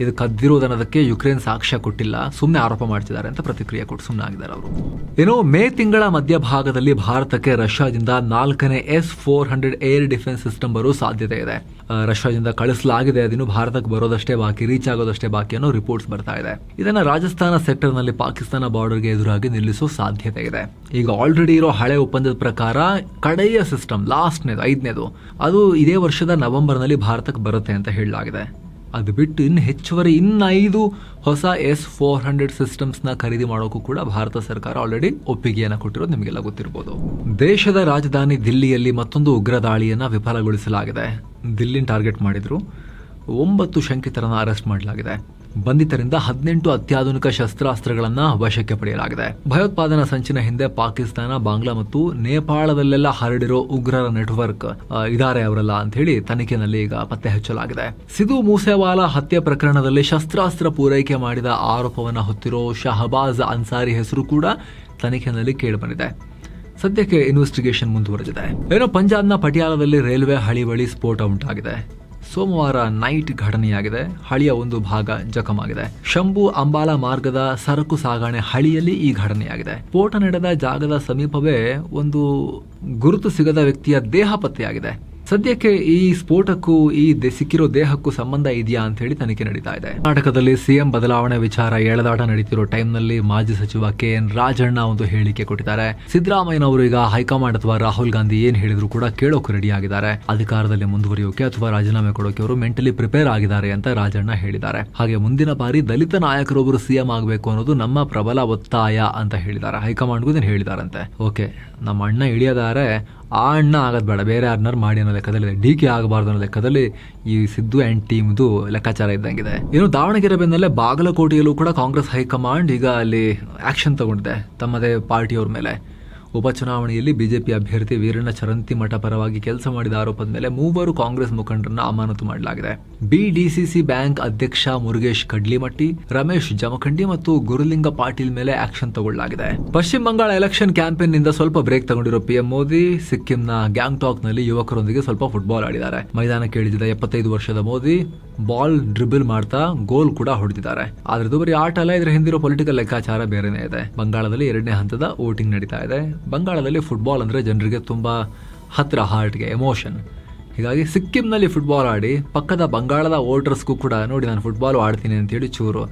ಇದು ಕದ್ದಿರೋದನ್ನೋದಕ್ಕೆ ಯುಕ್ರೇನ್ ಸಾಕ್ಷ್ಯ ಕೊಟ್ಟಿಲ್ಲ, ಸುಮ್ಮನೆ ಆರೋಪ ಮಾಡ್ತಿದ್ದಾರೆ ಅಂತ ಪ್ರತಿಕ್ರಿಯೆ ಕೊಟ್ಟು ಸುಮ್ಮನೆ ಆಗಿದ್ದಾರೆ ಅವರು. ಇನ್ನು ಮೇ ತಿಂಗಳ ಮಧ್ಯಭಾಗದಲ್ಲಿ ಭಾರತಕ್ಕೆ ರಷ್ಯಾದಿಂದ 4ನೇ S-400 ಏರ್ ಡಿಫೆನ್ಸ್ ಸಿಸ್ಟಮ್ ಬರೋ ಸಾಧ್ಯತೆ ಇದೆ. ರಷ್ಯಾದಿಂದ ಕಳಿಸಲಾಗಿದೆ, ಅದಿನ್ನು ಭಾರತಕ್ಕೆ ಬರೋದಷ್ಟೇ ಬಾಕಿ, ರೀಚ್ ಆಗೋದಷ್ಟೇ ಬಾಕಿ ಅನ್ನೋ ರಿಪೋರ್ಟ್ಸ್ ಬರ್ತಾ ಇದೆ. ಇದನ್ನ ರಾಜಸ್ಥಾನ ಸೆಕ್ಟರ್ ನಲ್ಲಿ ಪಾಕಿಸ್ತಾನ ಬಾರ್ಡರ್ಗೆ ಎದುರಾಗಿ ನಿಲ್ಲಿಸೋ ಸಾಧ್ಯತೆ ಇದೆ. ಈಗ ಆಲ್ರೆಡಿ ಇರೋ ಹಳೆ ಒಪ್ಪಂದದ ಪ್ರಕಾರ ಕಡೆಯ ಸಿಸ್ಟಮ್, ಲಾಸ್ಟ್ನೇದು 5ನೇದು, ಅದು ಇದೇ ವರ್ಷದ ನವೆಂಬರ್ನಲ್ಲಿ ಭಾರತಕ್ಕೆ ಬರುತ್ತೆ ಅಂತ ಹೇಳಲಾಗಿದೆ. ಅದು ಬಿಟ್ಟು ಇನ್ನು ಹೆಚ್ಚುವರಿ 5 ಹೊಸ S-400 ಸಿಸ್ಟಮ್ಸ್ನ ಖರೀದಿ ಮಾಡೋಕ್ಕೂ ಕೂಡ ಭಾರತ ಸರ್ಕಾರ ಆಲ್ರೆಡಿ ಒಪ್ಪಿಗೆಯನ್ನು ಕೊಟ್ಟಿರೋದು ನಿಮಗೆಲ್ಲ ಗೊತ್ತಿರಬಹುದು. ದೇಶದ ರಾಜಧಾನಿ ದಿಲ್ಲಿಯಲ್ಲಿ ಮತ್ತೊಂದು ಉಗ್ರ ದಾಳಿಯನ್ನು ವಿಫಲಗೊಳಿಸಲಾಗಿದೆ. ದಿಲ್ಲಿನ ಟಾರ್ಗೆಟ್ ಮಾಡಿದ್ರು, 9 ಶಂಕಿತರನ್ನು ಅರೆಸ್ಟ್ ಮಾಡಲಾಗಿದೆ. ಬಂಧಿತರಿಂದ 18 ಅತ್ಯಾಧುನಿಕ ಶಸ್ತ್ರಾಸ್ತ್ರಗಳನ್ನು ವಶಕ್ಕೆ ಪಡೆಯಲಾಗಿದೆ. ಭಯೋತ್ಪಾದನಾ ಸಂಚಿನ ಹಿಂದೆ ಪಾಕಿಸ್ತಾನ, ಬಾಂಗ್ಲಾ ಮತ್ತು ನೇಪಾಳದಲ್ಲೆಲ್ಲ ಹರಡಿರೋ ಉಗ್ರರ ನೆಟ್ವರ್ಕ್ ಇದಾರೆ ಅವರೆಲ್ಲ ಅಂತ ಹೇಳಿ ತನಿಖೆಯಲ್ಲಿ ಈಗ ಪತ್ತೆ ಹಚ್ಚಲಾಗಿದೆ. ಸಿಧು ಮೂಸೇವಾಲಾ ಹತ್ಯೆ ಪ್ರಕರಣದಲ್ಲಿ ಶಸ್ತ್ರಾಸ್ತ್ರ ಪೂರೈಕೆ ಮಾಡಿದ ಆರೋಪವನ್ನು ಹೊತ್ತಿರೋ ಶಹಬಾಜ್ ಅನ್ಸಾರಿ ಹೆಸರು ಕೂಡ ತನಿಖೆಯಲ್ಲಿ ಕೇಳಿಬಂದಿದೆ. ಸದ್ಯಕ್ಕೆ ಇನ್ವೆಸ್ಟಿಗೇಷನ್ ಮುಂದುವರೆದಿದೆ. ಏನೋ ಪಂಜಾಬ್ನ ಪಟಿಯಾಲದಲ್ಲಿ ರೈಲ್ವೆ ಹಳಿ ಬಳಿ ಸ್ಫೋಟ ಉಂಟಾಗಿದೆ. ಸೋಮವಾರ ನೈಟ್ ಘಟನೆಯಾಗಿದೆ. ಹಳಿಯ ಒಂದು ಭಾಗ ಜಖಮಾಗಿದೆ. ಶಂಭು ಅಂಬಾಲಾ ಮಾರ್ಗದ ಸರಕು ಸಾಗಣೆ ಹಳಿಯಲ್ಲಿ ಈ ಘಟನೆಯಾಗಿದೆ. ಸ್ಫೋಟ ನಡೆದ ಜಾಗದ ಸಮೀಪವೇ ಒಂದು ಗುರುತು ಸಿಗದ ವ್ಯಕ್ತಿಯ ದೇಹ ಪತ್ತೆಯಾಗಿದೆ. ಸದ್ಯಕ್ಕೆ ಈ ಸ್ಫೋಟಕ್ಕೂ ಈ ಸಿಕ್ಕಿರೋ ದೇಹಕ್ಕೂ ಸಂಬಂಧ ಇದೆಯಾ ಅಂತ ಹೇಳಿ ತನಿಖೆ ನಡೀತಾ ಇದೆ. ಕರ್ನಾಟಕದಲ್ಲಿ ಸಿಎಂ ಬದಲಾವಣೆ ವಿಚಾರ ಎಳೆದಾಟ ನಡೀತಿರೋ ಟೈಮ್ನಲ್ಲಿ ಮಾಜಿ ಸಚಿವ KN ರಾಜಣ್ಣ ಒಂದು ಹೇಳಿಕೆ ಕೊಟ್ಟಿದ್ದಾರೆ. ಸಿದ್ದರಾಮಯ್ಯನವರು ಈಗ ಹೈಕಮಾಂಡ್ ಅಥವಾ ರಾಹುಲ್ ಗಾಂಧಿ ಏನ್ ಹೇಳಿದ್ರು ಕೂಡ ಕೇಳೋಕೆ ರೆಡಿ ಆಗಿದ್ದಾರೆ. ಅಧಿಕಾರದಲ್ಲಿ ಮುಂದುವರಿಯೋಕೆ ಅಥವಾ ರಾಜೀನಾಮೆ ಕೊಡೋಕೆ ಅವರು ಮೆಂಟಲಿ ಪ್ರಿಪೇರ್ ಆಗಿದ್ದಾರೆ ಅಂತ ರಾಜಣ್ಣ ಹೇಳಿದ್ದಾರೆ. ಹಾಗೆ ಮುಂದಿನ ಬಾರಿ ದಲಿತ ನಾಯಕರೊಬ್ಬರು ಸಿಎಂ ಆಗಬೇಕು ಅನ್ನೋದು ನಮ್ಮ ಪ್ರಬಲ ಒತ್ತಾಯ ಅಂತ ಹೇಳಿದ್ದಾರೆ. ಹೈಕಮಾಂಡ್ಗೂ ಇದನ್ನು ಹೇಳಿದಾರಂತೆ. ಓಕೆ, ನಮ್ಮ ಅಣ್ಣ ಇಳಿಯದಾರೆ, ಆ ಅಣ್ಣ ಆಗೋದು ಬೇಡ, ಬೇರೆ ಯಾರನ್ನಾರು ಮಾಡಿ ಅನ್ನೋ ಲೆಕ್ಕದಲ್ಲಿ DK ಆಗಬಾರ್ದು ಅನ್ನೋ ಲೆಕ್ಕದಲ್ಲಿ ಈ ಸಿದ್ದು ಆ್ಯಂಡ್ ಟೀಮ್ದು ಲೆಕ್ಕಾಚಾರ ಇದ್ದಂಗಿದೆ. ಇನ್ನು ದಾವಣಗೆರೆ ಬೆನ್ನಲ್ಲೇ ಬಾಗಲಕೋಟೆಯಲ್ಲೂ ಕೂಡ ಕಾಂಗ್ರೆಸ್ ಹೈಕಮಾಂಡ್ ಈಗ ಅಲ್ಲಿ ಆಕ್ಷನ್ ತಗೊಂಡಿದೆ ತಮ್ಮದೇ ಪಾರ್ಟಿಯವ್ರ ಮೇಲೆ. ಉಪಚುನಾವಣೆಯಲ್ಲಿ ಬಿಜೆಪಿ ಅಭ್ಯರ್ಥಿ ವೀರಣ್ಣ ಚರಂತಿಮಠ ಪರವಾಗಿ ಕೆಲಸ ಮಾಡಿದ ಆರೋಪದ ಮೇಲೆ 3 ಕಾಂಗ್ರೆಸ್ ಮುಖಂಡರನ್ನ ಅಮಾನತು ಮಾಡಲಾಗಿದೆ. BDCC ಬ್ಯಾಂಕ್ ಅಧ್ಯಕ್ಷ ಮುರುಗೇಶ್ ಕಡ್ಲಿಮಟ್ಟಿ, ರಮೇಶ್ ಜಮಖಂಡಿ ಮತ್ತು ಗುರುಲಿಂಗ ಪಾಟೀಲ್ ಮೇಲೆ ಆಕ್ಷನ್ ತಗೊಳ್ಳಲಾಗಿದೆ. ಪಶ್ಚಿಮ ಬಂಗಾಳ ಎಲೆಕ್ಷನ್ ಕ್ಯಾಂಪೇನ್ ನಿಂದ ಸ್ವಲ್ಪ ಬ್ರೇಕ್ ತಗೊಂಡಿರೋ PM ಮೋದಿ ಸಿಕ್ಕಿಂನ ಗ್ಯಾಂಗ್ಟಾಕ್ ನಲ್ಲಿ ಯುವಕರೊಂದಿಗೆ ಸ್ವಲ್ಪ ಫುಟ್ಬಾಲ್ ಆಡಿದ್ದಾರೆ. ಮೈದಾನಕ್ಕೆ ಇಳಿದಿದ್ದ 75 ವರ್ಷದ ಮೋದಿ ಬಾಲ್ ಡ್ರಿಬಲ್ ಮಾಡ್ತಾ ಗೋಲ್ ಕೂಡ ಹೊಡೆದಿದ್ದಾರೆ. ಆದ್ರೆ ಇದು ಬರೀ ಆಟ ಅಲ್ಲ, ಇದರ ಹಿಂದಿರೋ ಪೊಲಿಟಿಕಲ್ ಲೆಕ್ಕಾಚಾರ ಬೇರೆನೇ ಇದೆ. ಬಂಗಾಳದಲ್ಲಿ 2ನೇ ಹಂತದ ವೋಟಿಂಗ್ ನಡೀತಾ ಇದೆ. ಬಂಗಾಳದಲ್ಲಿ ಫುಟ್ಬಾಲ್ ಅಂದರೆ ಜನರಿಗೆ ತುಂಬ ಹತ್ತಿರ, ಹಾರ್ಟ್ಗೆ ಎಮೋಷನ್. ಹೀಗಾಗಿ ಸಿಕ್ಕಿಂನಲ್ಲಿ ಫುಟ್ಬಾಲ್ ಆಡಿ ಪಕ್ಕದ ಬಂಗಾಳದ ವೋಟರ್ಸ್ಗೂ ಕೂಡ ನೋಡಿ ನಾನು ಫುಟ್ಬಾಲ್ ಆಡ್ತೀನಿ ಅಂತೇಳಿ ಚೂರು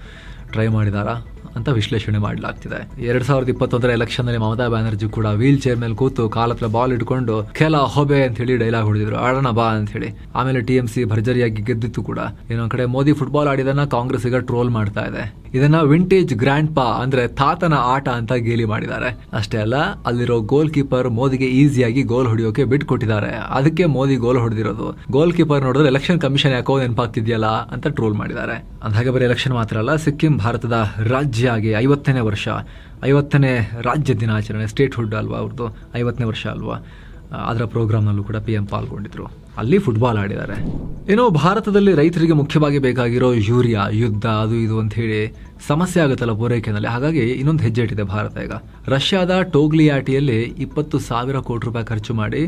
ಟ್ರೈ ಮಾಡಿದಾರಾ ಅಂತ ವಿಶ್ಲೇಷಣೆ ಮಾಡಲಾಗ್ತಿದೆ. 2021 ಎಲೆಕ್ಷನ್ನಲ್ಲಿ ಮಮತಾ ಬ್ಯಾನರ್ಜಿ ಕೂಡ ವೀಲ್ ಚೇರ್ ಮೇಲೆ ಕೂತು ಕಾಲತ್ರ ಬಾಲ್ ಇಟ್ಕೊಂಡು ಕೆಲ ಹೊಬೆ ಅಂತ ಹೇಳಿ ಡೈಲಾಗ್ ಹೊಡೆದಿದ್ರು, ಆಡೋಣ ಬಾ ಅಂತ ಹೇಳಿ. ಆಮೇಲೆ TMC ಭರ್ಜರಿಯಾಗಿ ಗೆದ್ದಿತ್ತು ಕೂಡ. ಇನ್ನೊಂದ್ ಕಡೆ ಮೋದಿ ಫುಟ್ಬಾಲ್ ಆಡಿದನ್ನ ಕಾಂಗ್ರೆಸ್ ಈಗ ಟ್ರೋಲ್ ಮಾಡ್ತಾ ಇದೆ. ಇದನ್ನ ವಿಂಟೇಜ್ ಗ್ರ್ಯಾಂಡ್ ಪಾ ಅಂದ್ರೆ ತಾತನ ಆಟ ಅಂತ ಗೇಲಿ ಮಾಡಿದ್ದಾರೆ. ಅಷ್ಟೇ ಅಲ್ಲ, ಅಲ್ಲಿರೋ ಗೋಲ್ ಕೀಪರ್ ಮೋದಿಗೆ ಈಸಿಯಾಗಿ ಗೋಲ್ ಹೊಡೆಯೋಕೆ ಬಿಟ್ಕೊಟ್ಟಿದ್ದಾರೆ. ಅದಕ್ಕೆ ಮೋದಿ ಗೋಲ್ ಹೊಡೆದಿರೋದು. ಗೋಲ್ ಕೀಪರ್ ನೋಡಿದ್ರೆ ಎಲೆಕ್ಷನ್ ಕಮಿಷನ್ ಯಾಕೋ ನೆನಪಾಗ್ತಿದ್ಯಲ್ಲ ಅಂತ ಟ್ರೋಲ್ ಮಾಡಿದ್ದಾರೆ. ಅಂದಾಗೆ ಬರೀ ಎಲೆಕ್ಷನ್ ಮಾತ್ರ ಅಲ್ಲ, ಸಿಕ್ಕಿಂ ಭಾರತದ ರಾಜ್ಯ ಆಗಿ 50ನೇ ವರ್ಷ, 50ನೇ ರಾಜ್ಯ ದಿನಾಚರಣೆ, ಸ್ಟೇಟ್ ಹುಡ್ ಅಲ್ವಾ ಅವ್ರದ್ದು, 50ನೇ ವರ್ಷ ಅಲ್ವಾ, ಅದರ ಪ್ರೋಗ್ರಾಮ್ನಲ್ಲೂ ಕೂಡ PM ಪಾಲ್ಗೊಂಡಿದ್ರು. ಅಲ್ಲಿ ಫುಟ್ಬಾಲ್ ಆಡಿದ್ದಾರೆ. ಏನೋ ಭಾರತದಲ್ಲಿ ರೈತರಿಗೆ ಮುಖ್ಯವಾಗಿ ಬೇಕಾಗಿರೋ ಯೂರಿಯಾ, ಯುದ್ಧ, ಅದು ಇದು ಅಂತ ಹೇಳಿ ಸಮಸ್ಯೆ ಆಗುತ್ತಲ್ಲ ಪೂರೈಕೆನಲ್ಲಿ. ಹಾಗಾಗಿ ಇನ್ನೊಂದು ಹೆಜ್ಜೆ ಇಟ್ಟಿದೆ ಭಾರತ ಈಗ. ರಷ್ಯಾದ ಟೋಗ್ಲಿಯಾಟಿಯಲ್ಲಿ 20,000 ಕೋಟಿ ರೂಪಾಯಿ ಖರ್ಚು ಮಾಡಿ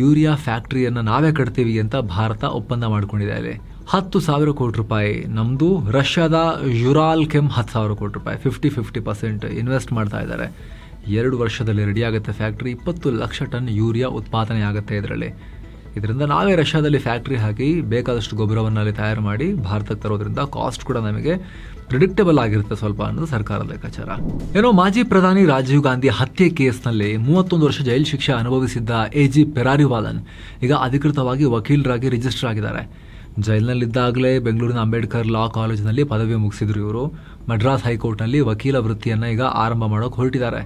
ಯೂರಿಯಾ ಫ್ಯಾಕ್ಟರಿಯನ್ನು ನಾವೇ ಕಟ್ತೀವಿ ಅಂತ ಭಾರತ ಒಪ್ಪಂದ ಮಾಡ್ಕೊಂಡಿದೆ. ಅಲ್ಲಿ 10,000 ಕೋಟಿ ರೂಪಾಯಿ ನಮ್ದು, ರಷ್ಯಾದ ಯುರಾಲ್ ಕೆಮ್ 10,000 ಕೋಟಿ ರೂಪಾಯಿ, 50% ಇನ್ವೆಸ್ಟ್ ಮಾಡ್ತಾ ಇದ್ದಾರೆ. 2 ವರ್ಷದಲ್ಲಿ ರೆಡಿ ಆಗುತ್ತೆ ಫ್ಯಾಕ್ಟ್ರಿ. 20 ಲಕ್ಷ ಟನ್ ಯೂರಿಯಾ ಉತ್ಪಾದನೆ ಆಗುತ್ತೆ ಇದರಲ್ಲಿ. ಇದರಿಂದ ನಾವೇ ರಷ್ಯಾದಲ್ಲಿ ಫ್ಯಾಕ್ಟ್ರಿ ಹಾಕಿ ಬೇಕಾದಷ್ಟು ಗೊಬ್ಬರವನ್ನು ಅಲ್ಲಿ ತಯಾರು ಮಾಡಿ ಭಾರತಕ್ಕೆ ತರೋದ್ರಿಂದ ಕಾಸ್ಟ್ ಕೂಡ ನಮಗೆ ಪ್ರಿಡಿಕ್ಟಬಲ್ ಆಗಿರುತ್ತೆ ಸ್ವಲ್ಪ ಅನ್ನೋದು ಸರ್ಕಾರದ ಲೆಕ್ಕಾಚಾರ. ಏನೋ ಮಾಜಿ ಪ್ರಧಾನಿ ರಾಜೀವ್ ಗಾಂಧಿ ಹತ್ಯೆ ಕೇಸ್ನಲ್ಲಿ 31 ವರ್ಷ ಜೈಲು ಶಿಕ್ಷೆ ಅನುಭವಿಸಿದ್ದ AG ಪೆರಾರಿವಾಲನ್ ಈಗ ಅಧಿಕೃತವಾಗಿ ವಕೀಲರಾಗಿ ರಿಜಿಸ್ಟರ್ ಆಗಿದ್ದಾರೆ. ಜೈಲಿನಲ್ಲಿದ್ದಾಗಲೇ ಬೆಂಗಳೂರಿನ ಅಂಬೇಡ್ಕರ್ ಲಾ ಕಾಲೇಜಿನಲ್ಲಿ ಪದವಿ ಮುಗಿಸಿದ್ರು ಇವರು. ಮಡ್ರಾಸ್ ಹೈಕೋರ್ಟ್ನಲ್ಲಿ ವಕೀಲ ವೃತ್ತಿಯನ್ನು ಈಗ ಆರಂಭ ಮಾಡೋಕೆ ಹೊರಟಿದ್ದಾರೆ.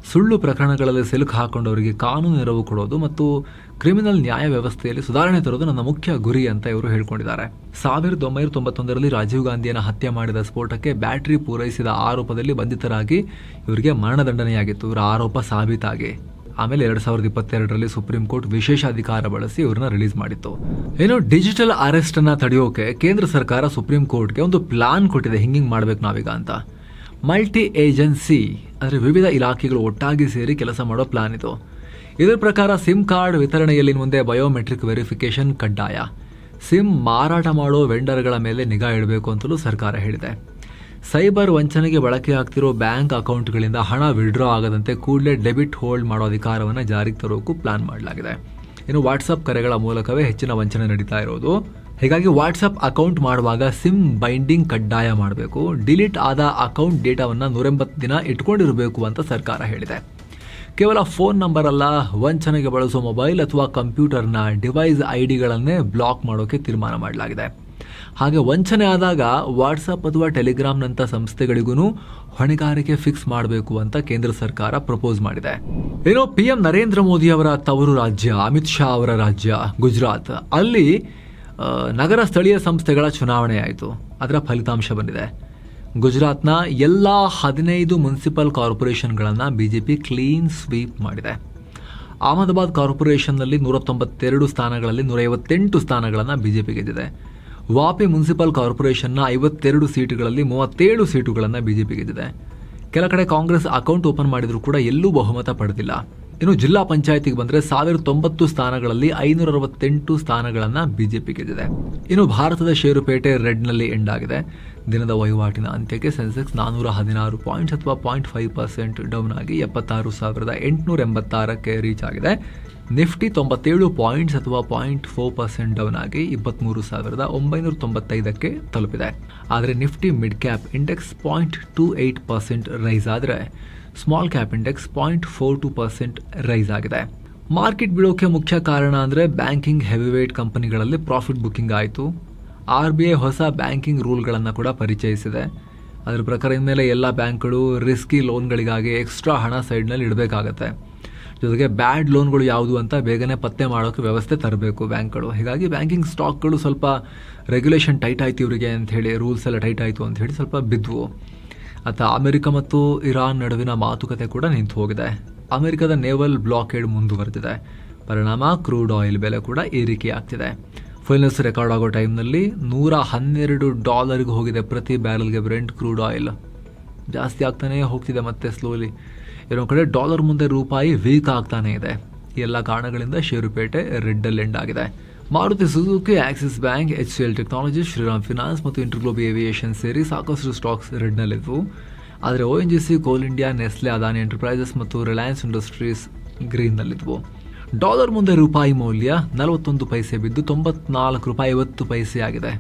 ಸುಳ್ಳು ಪ್ರಕರಣಗಳಲ್ಲಿ ಸಿಲುಕು ಹಾಕೊಂಡವರಿಗೆ ಕಾನೂನು ನೆರವು ಕೊಡೋದು ಮತ್ತು ಕ್ರಿಮಿನಲ್ ನ್ಯಾಯ ವ್ಯವಸ್ಥೆಯಲ್ಲಿ ಸುಧಾರಣೆ ತರೋದು ನನ್ನ ಮುಖ್ಯ ಗುರಿ ಅಂತ ಇವರು ಹೇಳ್ಕೊಂಡಿದ್ದಾರೆ. 1991ರಲ್ಲಿ ರಾಜೀವ್ ಗಾಂಧಿಯನ್ನು ಹತ್ಯೆ ಮಾಡಿದ ಸ್ಫೋಟಕ್ಕೆ ಬ್ಯಾಟರಿ ಪೂರೈಸಿದ ಆರೋಪದಲ್ಲಿ ಬಂಧಿತರಾಗಿ ಇವರಿಗೆ ಮರಣದಂಡನೆಯಾಗಿತ್ತು. ಇವರ ಆರೋಪ ಸಾಬೀತಾಗಿ ಆಮೇಲೆ 2022ರಲ್ಲಿ ಸುಪ್ರೀಂ ಕೋರ್ಟ್ ವಿಶೇಷ ಅಧಿಕಾರ ಬಳಸಿ ಇವ್ರನ್ನ ರಿಲೀಸ್ ಮಾಡಿತ್ತು. ಏನೋ ಡಿಜಿಟಲ್ ಅರೆಸ್ಟ್ ಅನ್ನ ತಡೆಯೋಕೆ ಕೇಂದ್ರ ಸರ್ಕಾರ ಸುಪ್ರೀಂ ಕೋರ್ಟ್ಗೆ ಒಂದು ಪ್ಲಾನ್ ಕೊಟ್ಟಿದೆ, ಹಿಂಗಿಂಗ್ ಮಾಡ್ಬೇಕು ನಾವೀಗ ಅಂತ. ಮಲ್ಟಿ ಏಜೆನ್ಸಿ ಅಂದರೆ ವಿವಿಧ ಇಲಾಖೆಗಳು ಒಟ್ಟಾಗಿ ಸೇರಿ ಕೆಲಸ ಮಾಡೋ ಪ್ಲಾನ್ ಇದು. ಇದರ ಪ್ರಕಾರ ಸಿಮ್ ಕಾರ್ಡ್ ವಿತರಣೆಯಲ್ಲಿ ಮುಂದೆ ಬಯೋಮೆಟ್ರಿಕ್ ವೆರಿಫಿಕೇಶನ್ ಕಡ್ಡಾಯ. ಸಿಮ್ ಮಾರಾಟ ಮಾಡೋ ವೆಂಡರ್ಗಳ ಮೇಲೆ ನಿಗಾ ಇಡಬೇಕು ಅಂತಲೂ ಸರ್ಕಾರ ಹೇಳಿದೆ. ಸೈಬರ್ ವಂಚನೆಗೆ ಬಳಕೆ ಆಗ್ತಿರೋ ಬ್ಯಾಂಕ್ ಅಕೌಂಟ್ಗಳಿಂದ ಹಣ ವಿಡ್ರಾ ಆಗದಂತೆ ಕೂಡಲೇ ಡೆಬಿಟ್ ಹೋಲ್ಡ್ ಮಾಡೋ ಅಧಿಕಾರವನ್ನು ಜಾರಿಗೆ ತರೋಕ್ಕೂ ಪ್ಲಾನ್ ಮಾಡಲಾಗಿದೆ. ಇನ್ನು ವಾಟ್ಸಪ್ ಕರೆಗಳ ಮೂಲಕವೇ ಹೆಚ್ಚಿನ ವಂಚನೆ ನಡೀತಾ ಇರೋದು. ಹೀಗಾಗಿ ವಾಟ್ಸಪ್ ಅಕೌಂಟ್ ಮಾಡುವಾಗ ಸಿಮ್ ಬೈಂಡಿಂಗ್ ಕಡ್ಡಾಯ ಮಾಡಬೇಕು. ಡಿಲೀಟ್ ಆದ ಅಕೌಂಟ್ ಡೇಟಾವನ್ನು 180 ದಿನ ಇಟ್ಕೊಂಡಿರಬೇಕು ಅಂತ ಸರ್ಕಾರ ಹೇಳಿದೆ. ಕೇವಲ ಫೋನ್ ನಂಬರ್ ಅಲ್ಲ, ವಂಚನೆಗೆ ಬಳಸೋ ಮೊಬೈಲ್ ಅಥವಾ ಕಂಪ್ಯೂಟರ್ನ ಡಿವೈಸ್ ಐಡಿಗಳನ್ನೇ ಬ್ಲಾಕ್ ಮಾಡೋಕೆ ತೀರ್ಮಾನ ಮಾಡಲಾಗಿದೆ. ಹಾಗೆ ವಂಚನೆ ಆದಾಗ ವಾಟ್ಸಪ್ ಅಥವಾ ಟೆಲಿಗ್ರಾಮ್ನಂಥ ಸಂಸ್ಥೆಗಳಿಗೂ ಹೊಣೆಗಾರಿಕೆ ಫಿಕ್ಸ್ ಮಾಡಬೇಕು ಅಂತ ಕೇಂದ್ರ ಸರ್ಕಾರ ಪ್ರಪೋಸ್ ಮಾಡಿದೆ. ಏನೋ PM ನರೇಂದ್ರ ಮೋದಿ ಅವರ ತವರು ರಾಜ್ಯ, ಅಮಿತ್ ಶಾ ಅವರ ರಾಜ್ಯ ಗುಜರಾತ್, ಅಲ್ಲಿ ನಗರ ಸ್ಥಳೀಯ ಸಂಸ್ಥೆಗಳ ಚುನಾವಣೆ ಆಯಿತು. ಅದರ ಫಲಿತಾಂಶ ಬಂದಿದೆ. ಗುಜರಾತ್ನ ಎಲ್ಲ 15 ಮುನ್ಸಿಪಲ್ ಕಾರ್ಪೊರೇಷನ್ಗಳನ್ನು BJP ಕ್ಲೀನ್ ಸ್ವೀಪ್ ಮಾಡಿದೆ. ಅಹಮದಾಬಾದ್ ಕಾರ್ಪೊರೇಷನ್ನಲ್ಲಿ 192 ಸ್ಥಾನಗಳಲ್ಲಿ 158 ಸ್ಥಾನಗಳನ್ನು BJP ಗೆದ್ದಿದೆ. ವಾಪಿ ಮುನ್ಸಿಪಲ್ ಕಾರ್ಪೊರೇಷನ್ನ 52 ಸೀಟುಗಳಲ್ಲಿ 37 ಸೀಟುಗಳನ್ನು BJP ಗೆದ್ದಿದೆ. ಕೆಲ ಕಡೆ ಕಾಂಗ್ರೆಸ್ ಅಕೌಂಟ್ ಓಪನ್ ಮಾಡಿದರೂ ಕೂಡ ಎಲ್ಲೂ ಬಹುಮತ ಪಡೆದಿಲ್ಲ. ಇನ್ನು ಜಿಲ್ಲಾ ಪಂಚಾಯತಿಗೆ ಬಂದರೆ 1090 ಸ್ಥಾನಗಳಲ್ಲಿ 568 ಸ್ಥಾನಗಳನ್ನು BJP ಗೆದ್ದಿದೆ. ಇನ್ನು ಭಾರತದ ಷೇರುಪೇಟೆ ರೆಡ್ನಲ್ಲಿ ಎಂಡ್ ಆಗಿದೆ. ದಿನದ ವಹಿವಾಟಿನ ಅಂತ್ಯಕ್ಕೆ ಸೆನ್ಸೆಕ್ಸ್ 416 ಪಾಯಿಂಟ್ಸ್ ಅಥವಾ 0.5% ಡೌನ್ ಆಗಿ 76,886ಕ್ಕೆ ರೀಚ್ ಆಗಿದೆ. ನಿಫ್ಟಿ 97 ಪಾಯಿಂಟ್ಸ್ ಅಥವಾ 0.4% ಡೌನ್ ಆಗಿ 23,995ಕ್ಕೆ ತಲುಪಿದೆ. ಆದರೆ Nifty mid cap index 0.28% rise ಆದರೆ ಸ್ಮಾಲ್ ಕ್ಯಾಪ್ ಇಂಡೆಕ್ಸ್ 0.42% ರೈಸ್ ಆಗಿದೆ. ಮಾರ್ಕೆಟ್ ಬೀಳೋಕೆ ಮುಖ್ಯ ಕಾರಣ ಅಂದರೆ ಬ್ಯಾಂಕಿಂಗ್ ಹೆವಿವೇಟ್ ಕಂಪನಿಗಳಲ್ಲಿ ಪ್ರಾಫಿಟ್ ಬುಕ್ಕಿಂಗ್ ಆಯಿತು. RBI ಹೊಸ ಬ್ಯಾಂಕಿಂಗ್ ರೂಲ್ಗಳನ್ನು ಕೂಡ ಪರಿಚಯಿಸಿದೆ. ಅದರ ಪ್ರಕಾರ ಇನ್ಮೇಲೆ ಎಲ್ಲ ಬ್ಯಾಂಕ್ಗಳು ರಿಸ್ಕಿ ಲೋನ್ಗಳಿಗಾಗಿ ಎಕ್ಸ್ಟ್ರಾ ಹಣ ಸೈಡ್ನಲ್ಲಿ ಇಡಬೇಕಾಗತ್ತೆ. ಜೊತೆಗೆ ಬ್ಯಾಡ್ ಲೋನ್ಗಳು ಯಾವುದು ಅಂತ ಬೇಗನೆ ಪತ್ತೆ ಮಾಡೋಕ್ಕೆ ವ್ಯವಸ್ಥೆ ತರಬೇಕು ಬ್ಯಾಂಕ್ಗಳು. ಹೀಗಾಗಿ ಬ್ಯಾಂಕಿಂಗ್ ಸ್ಟಾಕ್ಗಳು ಸ್ವಲ್ಪ ರೆಗ್ಯುಲೇಷನ್ ಟೈಟ್ ಆಯಿತು ಇವರಿಗೆ ಅಂಥೇಳಿ, ರೂಲ್ಸ್ ಎಲ್ಲ ಟೈಟ್ ಆಯಿತು ಅಂಥೇಳಿ ಸ್ವಲ್ಪ ಬಿದ್ವು. ಅಥವಾ ಅಮೆರಿಕ ಮತ್ತು ಇರಾನ್ ನಡುವಿನ ಮಾತುಕತೆ ಕೂಡ ನಿಂತು ಹೋಗಿದೆ. ಅಮೆರಿಕದ ನೇವಲ್ ಬ್ಲಾಕೇಡ್ ಮುಂದುವರೆದಿದೆ. ಪರಿಣಾಮ ಕ್ರೂಡ್ ಆಯಿಲ್ ಬೆಲೆ ಕೂಡ ಏರಿಕೆಯಾಗ್ತಿದೆ. ಫೈನಾನ್ಸ್ ರೆಕಾರ್ಡ್ ಆಗೋ ಟೈಮ್ನಲ್ಲಿ $112 ಹೋಗಿದೆ ಪ್ರತಿ ಬ್ಯಾರಲ್ಗೆ ಬ್ರೆಂಟ್ ಕ್ರೂಡ್ ಆಯಿಲ್. ಜಾಸ್ತಿ ಆಗ್ತಾನೇ ಹೋಗ್ತಿದೆ ಮತ್ತೆ ಸ್ಲೋಲಿ. ಇನ್ನೊಂದು ಕಡೆ ಡಾಲರ್ ಮುಂದೆ ರೂಪಾಯಿ ವೀಕ್ ಆಗ್ತಾನೆ ಇದೆ. ಈ ಎಲ್ಲ ಕಾರಣಗಳಿಂದ ಷೇರುಪೇಟೆ ರೆಡ್ಡಲ್ಲಿ ಎಂಡ್ ಆಗಿದೆ. Maruti Suzuki, Axis bank, HCL technologies, Shriram finance ಮತ್ತು ಇಂಟರ್ಗ್ಲೋಬ್ ಏವಿಯೇಷನ್ ಸೇರಿ ಸಾಕಷ್ಟು ಸ್ಟಾಕ್ಸ್ ರೆಡ್ನಲ್ಲಿದ್ವು. ಆದರೆ ONGC, ಕೋಲ್ ಇಂಡಿಯಾ, ನೆಸ್ಲೆ, ಅದಾನಿ ಎಂಟರ್ಪ್ರೈಸಸ್ ಮತ್ತು ರಿಲಯನ್ಸ್ ಇಂಡಸ್ಟ್ರೀಸ್ ಗ್ರೀನ್ನಲ್ಲಿದ್ವು. ಡಾಲರ್ ಮುಂದೆ ರೂಪಾಯಿ ಮೌಲ್ಯ 41 ಪೈಸೆ ಬಿದ್ದು $94.50 ಆಗಿದೆ.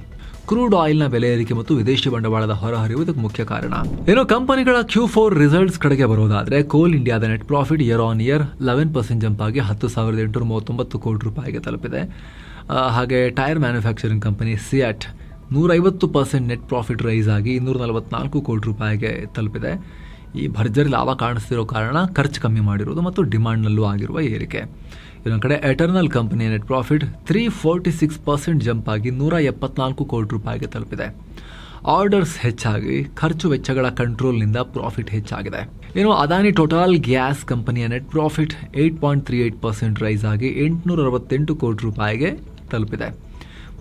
ಕ್ರೂಡ್ ಆಯಿಲ್ನ ಬೆಲೆ ಏರಿಕೆ ಮತ್ತು ವಿದೇಶಿ ಬಂಡವಾಳದ ಹೊರಹರಿವು ಇದಕ್ಕೆ ಮುಖ್ಯ ಕಾರಣ. ಇನ್ನು ಕಂಪನಿಗಳ Q4 ರಿಸಲ್ಟ್ಸ್ ಕಡೆಗೆ ಬರೋದಾದ್ರೆ, ಕೋಲ್ ಇಂಡಿಯಾದ net profit year on year 11% jump ಆಗಿ $10,839 ಕೋಟಿ ತಲುಪಿದೆ. ಹಾಗೆ tyre manufacturing company CEAT 150% net profit rise ಆಗಿ $244 ಕೋಟಿ ತಲುಪಿದೆ. ಈ ಭರ್ಜರಿ ಲಾಭ ಕಾಣಿಸ್ತಿರೋ ಕಾರಣ ಖರ್ಚು ಕಮ್ಮಿ ಮಾಡಿರೋದು ಮತ್ತು ಡಿಮಾಂಡ್ನಲ್ಲೂ ಆಗಿರುವ ಏರಿಕೆ. ಇನ್ನೊಂದು ಕಡೆ ಎಟರ್ನಲ್ ಕಂಪನಿಯ ನೆಟ್ ಪ್ರಾಫಿಟ್ 346% ಜಂಪ್ ಆಗಿ $174 ಕೋಟಿ ತಲುಪಿದೆ. ಆರ್ಡರ್ಸ್ ಹೆಚ್ಚಾಗಿ ಖರ್ಚು ವೆಚ್ಚಗಳ ಕಂಟ್ರೋಲ್ನಿಂದ ಪ್ರಾಫಿಟ್ ಹೆಚ್ಚಾಗಿದೆ. ಇನ್ನು ಅದಾನಿ ಟೋಟಲ್ ಗ್ಯಾಸ್ ಕಂಪನಿಯ ನೆಟ್ ಪ್ರಾಫಿಟ್ 8.38% ರೈಸ್ ಆಗಿ $868 ಕೋಟಿ ತಲುಪಿದೆ.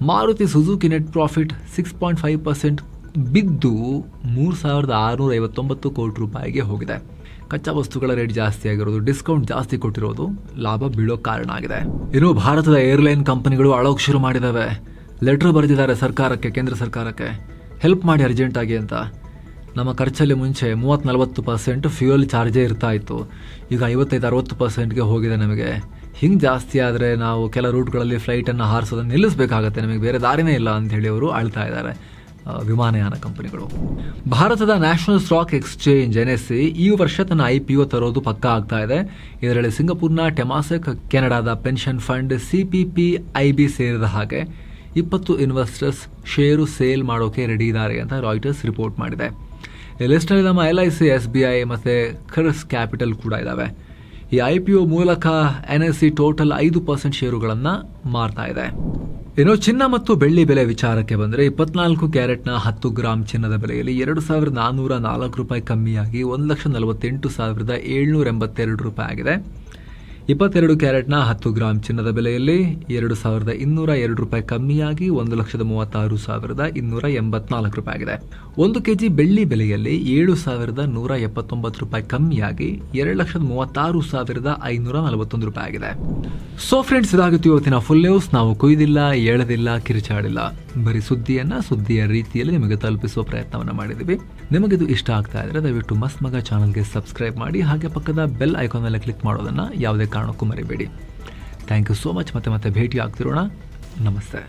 ಮಾರುತಿ ಸುಜುಕಿ ನೆಟ್ ಪ್ರಾಫಿಟ್ 6.5% ಬಿದ್ದು $3,659 ಕೋಟಿ ಹೋಗಿದೆ. ಕಚ್ಚಾ ವಸ್ತುಗಳ ರೇಟ್ ಜಾಸ್ತಿ ಆಗಿರೋದು, ಡಿಸ್ಕೌಂಟ್ ಜಾಸ್ತಿ ಕೊಟ್ಟಿರೋದು ಲಾಭ ಬೀಳೋ ಕಾರಣ ಆಗಿದೆ. ಇನ್ನು ಭಾರತದ ಏರ್ಲೈನ್ ಕಂಪನಿಗಳು ಅಳೋಕೆ ಶುರು ಮಾಡಿದ್ದಾವೆ. ಲೆಟರ್ ಬರೆದಿದ್ದಾರೆ ಸರ್ಕಾರಕ್ಕೆ, ಕೇಂದ್ರ ಸರ್ಕಾರಕ್ಕೆ, ಹೆಲ್ಪ್ ಮಾಡಿ ಅರ್ಜೆಂಟಾಗಿ ಅಂತ. ನಮ್ಮ ಖರ್ಚಲ್ಲಿ ಮುಂಚೆ 30-40% ಫ್ಯೂಯಲ್ ಚಾರ್ಜೇ ಇರ್ತಾ ಇತ್ತು. ಈಗ 55-60%ಗೆ ಹೋಗಿದೆ ನಮಗೆ. ಹಿಂಗೆ ಜಾಸ್ತಿ ಆದರೆ ನಾವು ಕೆಲ ರೂಟ್ಗಳಲ್ಲಿ ಫ್ಲೈಟನ್ನು ಹಾರಿಸೋದನ್ನು ನಿಲ್ಲಿಸಬೇಕಾಗತ್ತೆ, ನಮಗೆ ಬೇರೆ ದಾರಿನೇ ಇಲ್ಲ ಅಂತ ಹೇಳಿ ಅವರು ಆಳ್ತಾ ಇದ್ದಾರೆ ವಿಮಾನಯಾನ ಕಂಪನಿಗಳು. ಭಾರತದ ನ್ಯಾಷನಲ್ ಸ್ಟಾಕ್ ಎಕ್ಸ್ಚೇಂಜ್ NSE ಈ ವರ್ಷ ತನ್ನ IPO ತರೋದು ಪಕ್ಕಾ ಆಗ್ತಾ ಇದೆ. ಇದರಲ್ಲಿ ಸಿಂಗಪುರ್ನ ಟೆಮಾಸೆಕ್, ಕೆನಡಾದ ಪೆನ್ಷನ್ ಫಂಡ್ CPPIB ಸೇರಿದ ಹಾಗೆ 20 ಇನ್ವೆಸ್ಟರ್ಸ್ ಷೇರು ಸೇಲ್ ಮಾಡೋಕೆ ರೆಡಿ ಇದ್ದಾರೆ ಅಂತ ರಾಯ್ಟರ್ಸ್ ರಿಪೋರ್ಟ್ ಮಾಡಿದೆ. ಈ ಲಿಸ್ಟ್ನಲ್ಲಿ ನಮ್ಮ LIC, SBI ಮತ್ತು ಖರ್ಸ್ ಕ್ಯಾಪಿಟಲ್ ಕೂಡ ಇದ್ದಾವೆ. ಈ IPO ಮೂಲಕ NSE ಟೋಟಲ್ 5% ಷೇರುಗಳನ್ನು ಮಾರ್ತಾ ಇದೆ. ಇನ್ನು ಚಿನ್ನ ಮತ್ತು ಬೆಳ್ಳಿ ಬೆಲೆ ವಿಚಾರಕ್ಕೆ ಬಂದರೆ 24 ಕ್ಯಾರೆಟ್ನ 10 ಗ್ರಾಮ್ ಚಿನ್ನದ ಬೆಲೆಯಲ್ಲಿ $2,404 ಕಮ್ಮಿಯಾಗಿ $1,48,782 ಆಗಿದೆ. 22 ಕ್ಯಾರೆಟ್ನ 10 ಗ್ರಾಂ ಚಿನ್ನದ ಬೆಲೆಯಲ್ಲಿ 2,202 ರೂಪಾಯಿ ಕಮ್ಮಿಯಾಗಿ 1,36,284 ರೂಪಾಯಿ ಆಗಿದೆ. 1 ಕೆಜಿ ಬೆಳ್ಳಿ ಬೆಲೆಯಲ್ಲಿ 7,179 ರೂಪಾಯಿ ಕಮ್ಮಿಯಾಗಿ 2,36,541 ರೂಪಾಯಿ ಆಗಿದೆ. ಸೊ ಫ್ರೆಂಡ್ಸ್, ಇದಾಗಿತ್ತು ಇವತ್ತಿನ ಫುಲ್ ನ್ಯೂಸ್. ನಾವು ಕೊಯ್ದಿಲ್ಲ, ಎಳೆದಿಲ್ಲ, ಕಿರಿಚಾಡಿಲ್ಲ, ಬರೀ ಸುದ್ದಿಯ ರೀತಿಯಲ್ಲಿ ನಿಮಗೆ ತಲುಪಿಸುವ ಪ್ರಯತ್ನವನ್ನು ಮಾಡಿದ್ದೀವಿ. ನಿಮಗಿದು ಇಷ್ಟ ಆಗ್ತಾ ಇದ್ರೆ ದಯವಿಟ್ಟು ಮಸ್ತ್ ಮಗ ಚಾನಲ್ಗೆ ಸಬ್ಸ್ಕ್ರೈಬ್ ಮಾಡಿ, ಹಾಗೆ ಪಕ್ಕದ ಬೆಲ್ ಐಕಾನ್ ಮೇಲೆ ಕ್ಲಿಕ್ ಮಾಡೋದನ್ನು ಯಾವುದೇ ಕಾರಣಕ್ಕೂ ಮರಿಬೇಡಿ. Thank you so much. ಮತ್ತೆ ಭೇಟಿ ಆಗ್ತಿರೋಣ. ನಮಸ್ತೆ.